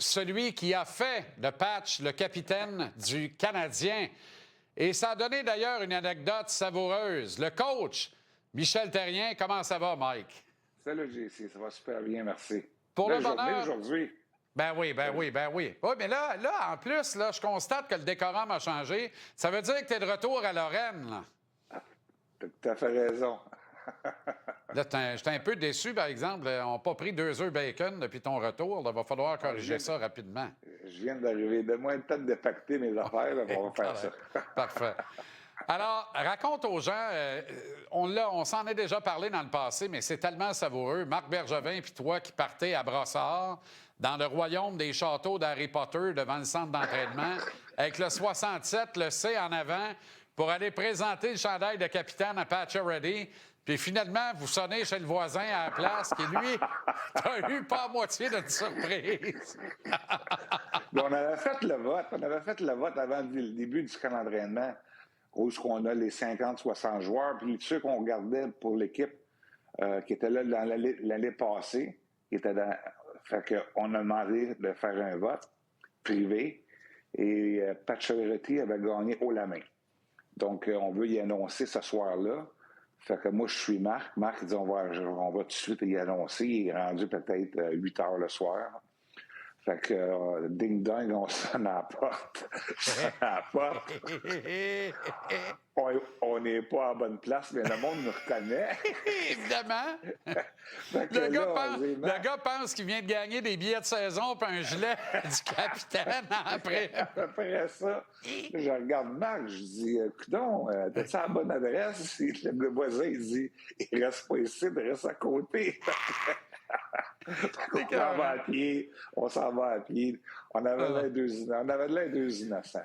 celui qui a fait de Patch le capitaine du Canadien. Et ça a donné d'ailleurs une anecdote savoureuse. Le coach, Michel Therrien, comment ça va, Mike? Salut, JC, ça va super bien, merci. Pour Belle le bonheur... journée aujourd'hui. Ben oui. Oui, mais là, en plus, là, je constate que le décorum a changé. Ça veut dire que tu es de retour à Lorraine, là. T'as tout à fait raison. Là, j'étais un peu déçu, par exemple. On n'a pas pris 2 œufs bacon depuis ton retour. Il va falloir corriger ça rapidement. Je viens d'arriver. Donne-moi le temps de dépacter mes affaires, là, on va faire ça. Parfait. Alors, raconte aux gens, on s'en est déjà parlé dans le passé, mais c'est tellement savoureux. Marc Bergevin puis toi qui partez à Brossard, dans le royaume des châteaux d'Harry Potter, devant le centre d'entraînement, avec le 67, le C en avant, pour aller présenter le chandail de capitaine à Pacioretty. Puis finalement, vous sonnez chez le voisin à la place qui, lui, n'a eu pas à moitié d'une surprise. On avait fait le vote. On avait fait le vote avant le début du camp d'entraînement, où on a les 50-60 joueurs, puis ceux qu'on gardait pour l'équipe qui était là dans l'année passée, qui était dans... Fait qu'on a demandé de faire un vote privé, et Pacioretty avait gagné haut la main. Donc, on veut y annoncer ce soir-là. Fait que moi, je suis Marc. Marc dit, on va tout de suite y annoncer. Il est rendu peut-être 8 heures le soir. Fait que, ding-dong, on sonne à la porte. On n'est pas à bonne place, mais le monde nous reconnaît. Évidemment. Le gars pense qu'il vient de gagner des billets de saison puis un gilet du capitaine après. Après ça, je regarde Marc, je dis, coudonc, t'as-tu la bonne adresse? Le voisin, il dit, il reste pas ici, il reste à côté. On s'en va à pied. On avait l'air deux innocents.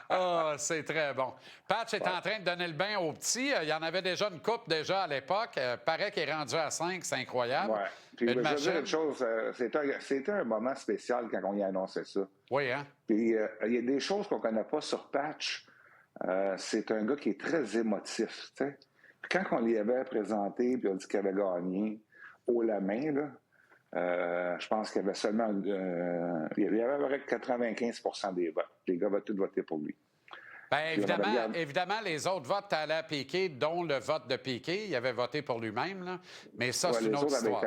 Oh, c'est très bon. Patch est en train de donner le bain aux petits. Il y en avait déjà une coupe déjà à l'époque. Paraît qu'il est rendu à 5. C'est incroyable. Ouais. Puis, je veux dire une chose. C'était un moment spécial quand on y a annoncé ça. Oui, hein? Puis il y a des choses qu'on ne connaît pas sur Patch. C'est un gars qui est très émotif. T'sais. Puis quand on l'y avait présenté, puis on dit qu'il avait gagné haut la main, là, je pense qu'il y avait seulement... il y avait à peu près 95% des votes. Les gars avaient tous voté pour lui. Bien, évidemment, les autres votes allaient à Piquet, dont le vote de Piquet. Il avait voté pour lui-même, là. Mais ça, c'est une autre histoire.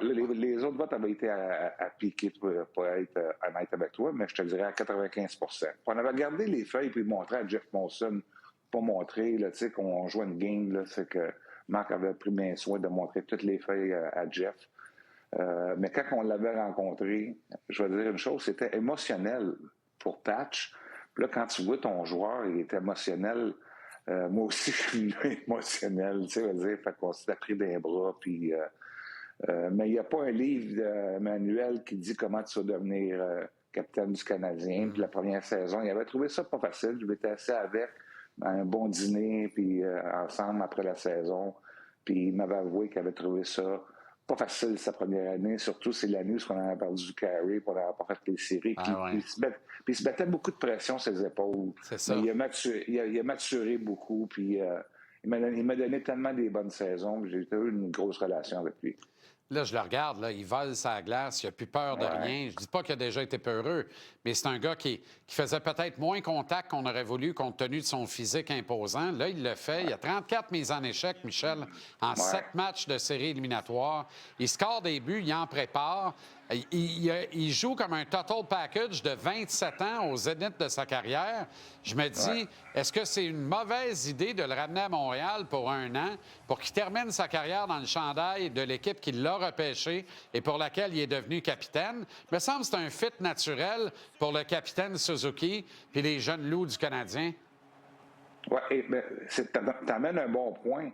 Les autres votes avaient été à Piquet, pour être honnête avec toi, mais je te dirais à 95%. On avait regardé les feuilles puis montré à Jeff Monson, pas montrer là, qu'on jouait une game, là, c'est que Marc avait pris bien soin de montrer toutes les feuilles à Jeff. Mais quand on l'avait rencontré, je vais dire une chose, c'était émotionnel pour Patch. Puis là, quand tu vois ton joueur, il est émotionnel. Moi aussi, je suis émotionnel, tu sais, dire, fait qu'on s'est pris d'un bras. Puis, mais il n'y a pas un livre manuel qui dit comment tu vas devenir capitaine du Canadien. Puis la première saison, il avait trouvé ça pas facile. Je m'étais assis avec un bon dîner, puis ensemble après la saison. Puis il m'avait avoué qu'il avait trouvé ça pas facile sa première année, surtout c'est l'année où on avait perdu du carry, on n'avait pas fait les séries. Puis il se mettait beaucoup de pression sur ses épaules. C'est ça. Mais il a maturé beaucoup, puis il m'a donné tellement des bonnes saisons que j'ai eu une grosse relation avec lui. Là, je le regarde, là, il vole sa glace, il n'a plus peur de rien. Je dis pas qu'il a déjà été peureux, mais c'est un gars qui faisait peut-être moins contact qu'on aurait voulu compte tenu de son physique imposant. Là, il le fait. Il a 34 mises en échec, Michel, en 7 matchs de série éliminatoire. Il score des buts, il en prépare. Il joue comme un total package de 27 ans au zénith de sa carrière. Je me dis, est-ce que c'est une mauvaise idée de le ramener à Montréal pour 1 an, pour qu'il termine sa carrière dans le chandail de l'équipe qui l'a repêché et pour laquelle il est devenu capitaine? Il me semble que c'est un fit naturel pour le capitaine Suzuki puis les jeunes loups du Canadien. Oui, t'amènes un bon point.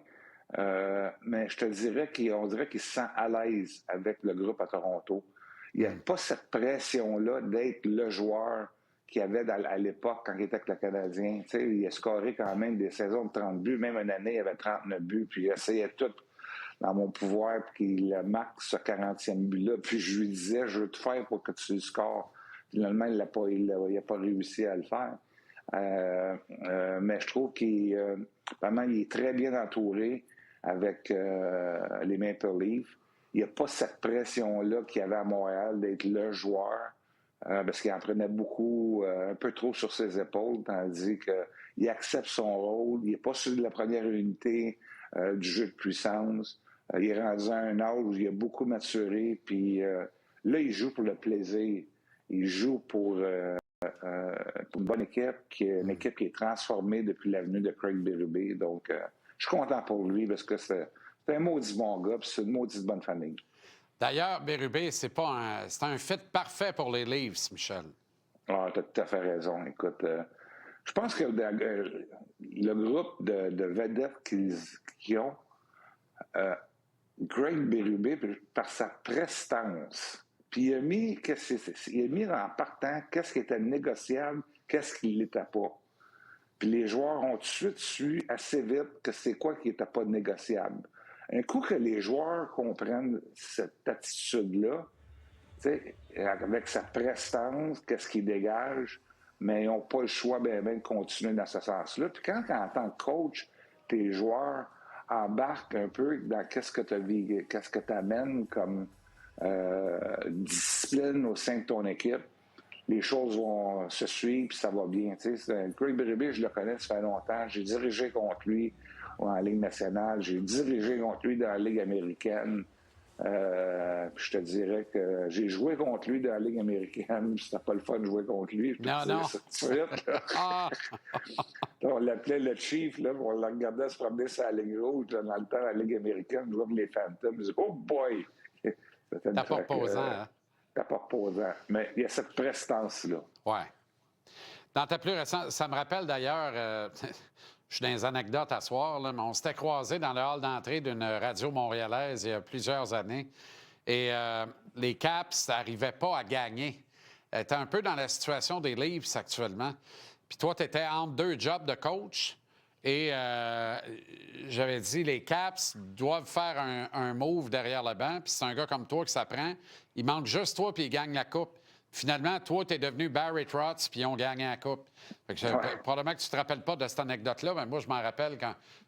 Mais je te dirais qu'on dirait qu'il se sent à l'aise avec le groupe à Toronto. Il n'y a pas cette pression-là d'être le joueur qu'il y avait à l'époque quand il était avec le Canadien. Tu sais, il a scoré quand même des saisons de 30 buts. Même une année, il avait 39 buts. Puis il essayait tout dans mon pouvoir pour qu'il marque ce 40e but-là. Puis je lui disais, je veux tout faire pour que tu le scores. Finalement, il n'a pas réussi à le faire. Mais je trouve qu'il est très bien entouré avec les Maple Leafs. il n'y a pas cette pression-là qu'il y avait à Montréal d'être le joueur, parce qu'il en prenait beaucoup, un peu trop sur ses épaules, tandis qu'il accepte son rôle, il n'est pas sur la première unité du jeu de puissance. Il est rendu à un âge où il a beaucoup maturé, puis là, il joue pour le plaisir. Il joue pour une bonne équipe, une équipe qui est transformée depuis l'avenue de Craig Berube. Donc, je suis content pour lui parce que c'est un maudit bon gars, puis c'est une maudite bonne famille. D'ailleurs, Berube, c'est un fit parfait pour les Leafs, Michel. Ah, tu as tout à fait raison. Écoute, je pense que le groupe de vedettes qu'ils ont, Greg Berube, par sa prestance, puis il a mis en partant qu'est-ce qui était négociable, qu'est-ce qui ne l'était pas. Puis les joueurs ont tout de suite su assez vite que c'est quoi qui n'était pas négociable. Un coup que les joueurs comprennent cette attitude-là, avec sa prestance, qu'est-ce qu'il dégage, mais ils n'ont pas le choix de continuer dans ce sens-là. Puis quand, en tant que coach, tes joueurs embarquent un peu dans qu'est-ce que tu amènes comme discipline au sein de ton équipe, les choses vont se suivre puis ça va bien. Craig Berube, je le connais, ça fait longtemps. J'ai dirigé contre lui en Ligue nationale. J'ai dirigé contre lui dans la Ligue américaine. Puis je te dirais que j'ai joué contre lui dans la Ligue américaine. C'était pas le fun de jouer contre lui. Non. On l'appelait le Chief. Là, on le regardait se promener sur la ligne rouge. Là, dans le temps, la Ligue américaine, je jouais avec les Phantoms. Je dis, oh boy! T'as pas reposant, hein? T'as pas reposant. Mais il y a cette prestance-là. Oui. Dans ta plus récente... Ça me rappelle d'ailleurs... Je suis dans les anecdotes à soir, là, mais on s'était croisés dans le hall d'entrée d'une radio montréalaise il y a plusieurs années. Et les Caps n'arrivaient pas à gagner. Tu es un peu dans la situation des Leafs actuellement. Puis toi, tu étais entre deux jobs de coach. Et j'avais dit, les Caps doivent faire un move derrière le banc. Puis c'est un gars comme toi qui s'apprend. Il manque juste toi, puis il gagne la coupe. Finalement, toi, tu es devenu Barry Trotz, puis ils ont gagné la coupe. Probablement que tu ne te rappelles pas de cette anecdote-là, mais moi, je m'en rappelle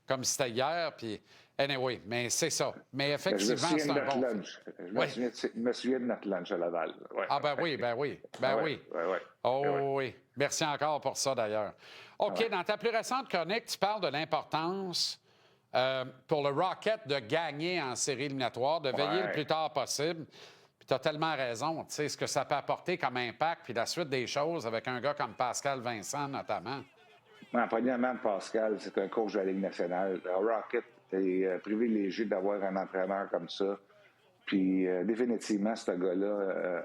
comme c'était hier. Puis, anyway, mais c'est ça. Mais effectivement, c'est un bon lunch. Je me souviens de notre lunch à Laval. Ouais. Ah, ben oui. Oh oui. Merci encore pour ça, d'ailleurs. OK, dans ta plus récente chronique, tu parles de l'importance pour le Rocket de gagner en série éliminatoire, de veiller le plus tard possible. Puis tu as tellement raison. Tu sais, ce que ça peut apporter comme impact, puis la suite des choses avec un gars comme Pascal Vincent, notamment. Premièrement, Pascal, c'est un coach de la Ligue nationale. Le Rocket est privilégié d'avoir un entraîneur comme ça. Puis définitivement, ce gars-là,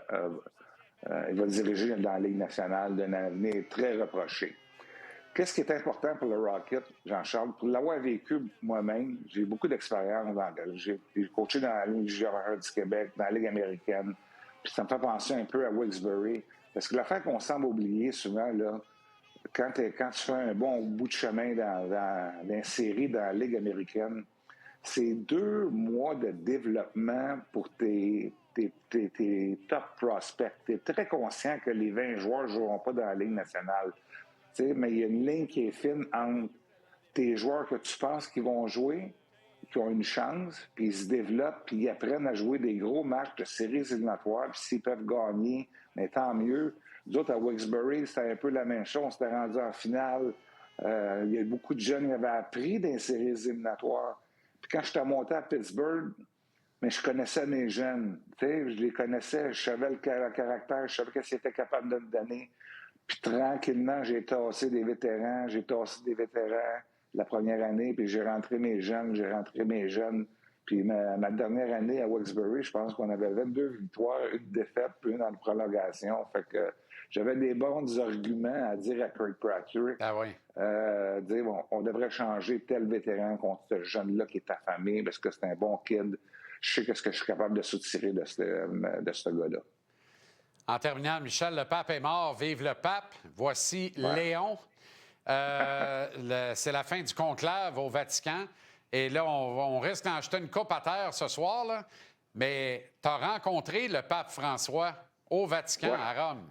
il va diriger dans la Ligue nationale d'un avenir très reproché. Qu'est-ce qui est important pour le Rocket, Jean-Charles? Pour l'avoir vécu moi-même, j'ai beaucoup d'expérience. J'ai coaché dans la Ligue junior du Québec, dans la Ligue américaine. Puis ça me fait penser un peu à Wilkes-Barre. Parce que l'affaire qu'on semble oublier souvent, là, quand tu fais un bon bout de chemin dans une série dans la Ligue américaine, c'est 2 mois de développement pour tes top prospects. Tu es très conscient que les 20 joueurs ne joueront pas dans la Ligue nationale. Mais il y a une ligne qui est fine entre tes joueurs que tu penses qu'ils vont jouer, qui ont une chance, puis ils se développent, puis ils apprennent à jouer des gros matchs de séries éliminatoires, puis s'ils peuvent gagner, mais tant mieux. Nous autres, à Wilkes-Barre, c'était un peu la même chose. On s'était rendu en finale. Il y a beaucoup de jeunes qui avaient appris dans les séries éliminatoires. Puis quand j'étais monté à Pittsburgh, mais je connaissais mes jeunes. Je les connaissais, je savais le caractère, je savais qu'est-ce qu'ils étaient capables de me donner. Puis tranquillement, j'ai tassé des vétérans la première année, puis j'ai rentré mes jeunes. Puis ma dernière année à Wilkes-Barre, je pense qu'on avait 22 victoires, une défaite, puis une en prolongation. Fait que j'avais des bons arguments à dire à Craig Prather. Ah oui. Dire, bon, on devrait changer tel vétéran contre ce jeune-là qui est affamé parce que c'est un bon kid. Je sais qu'est-ce que je suis capable de soutirer de ce gars-là. En terminant, Michel, le pape est mort. Vive le pape. Voici Léon. C'est la fin du conclave au Vatican. Et là, on risque d'en jeter une coupe à terre ce soir. Là. Mais tu as rencontré le pape François au Vatican, à Rome.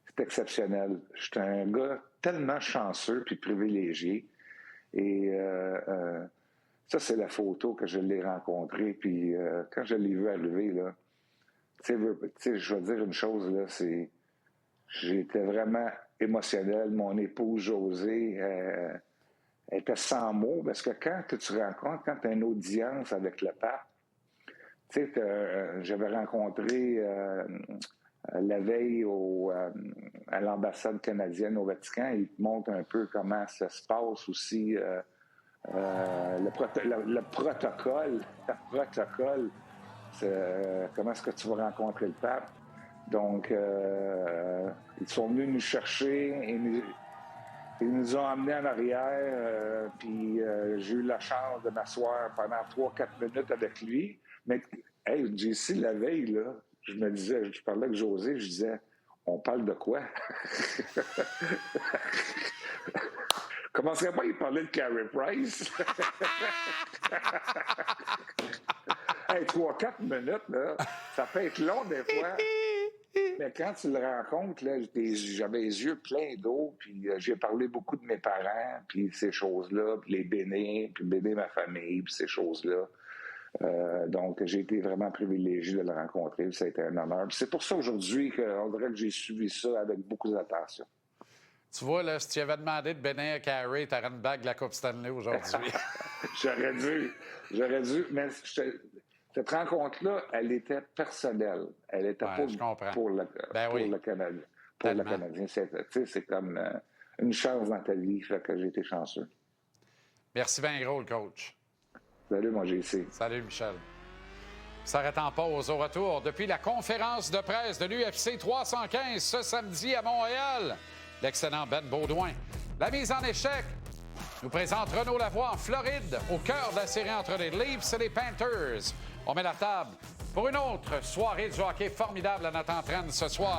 C'est exceptionnel. Je suis un gars tellement chanceux puis privilégié. Et Ça, c'est la photo que je l'ai rencontré. Puis quand je l'ai vu arriver, là, tu sais, je vais dire une chose, là, c'est... J'étais vraiment émotionnel. Mon épouse Josée était sans mots parce que quand que tu rencontres, quand tu as une audience avec le pape, tu sais, j'avais rencontré la veille à l'ambassade canadienne au Vatican. Il te montre un peu comment ça se passe aussi, le protocole. Comment est-ce que tu vas rencontrer le pape. Donc, ils sont venus nous chercher et ils nous ont emmenés en arrière. Puis j'ai eu la chance de m'asseoir pendant 3-4 minutes avec lui. Mais, hey, JC, la veille, là, je parlais avec José, je disais, on parle de quoi? Commencerait pas à y parler de Carey Price? Hey, 3-4 minutes, là, ça peut être long des fois. Mais quand tu le rencontres, là, j'avais les yeux pleins d'eau, puis j'ai parlé beaucoup de mes parents, puis ces choses-là, puis les bénir, puis bénir ma famille, puis ces choses-là. Donc, j'ai été vraiment privilégié de le rencontrer, puis ça a été un honneur. Puis c'est pour ça aujourd'hui qu'on dirait que j'ai suivi ça avec beaucoup d'attention. Tu vois, là, si tu avais demandé de bénir Carey, t'aurais une bague de la Coupe Stanley aujourd'hui. J'aurais dû, mais cette rencontre-là, elle était personnelle. Elle était pas pour le Canadien. Pour le Canadien. C'est comme une chance dans ta vie, fait que j'ai été chanceux. Merci bien gros, le coach. Salut, mon JC. Salut, Michel. S'arrête en pause au retour depuis la conférence de presse de l'UFC 315 ce samedi à Montréal. L'excellent Ben Baudouin. La mise en échec nous présente Renaud Lavoie en Floride, au cœur de la série entre les Leafs et les Panthers. On met la table pour une autre soirée du hockey formidable à notre entraîne ce soir.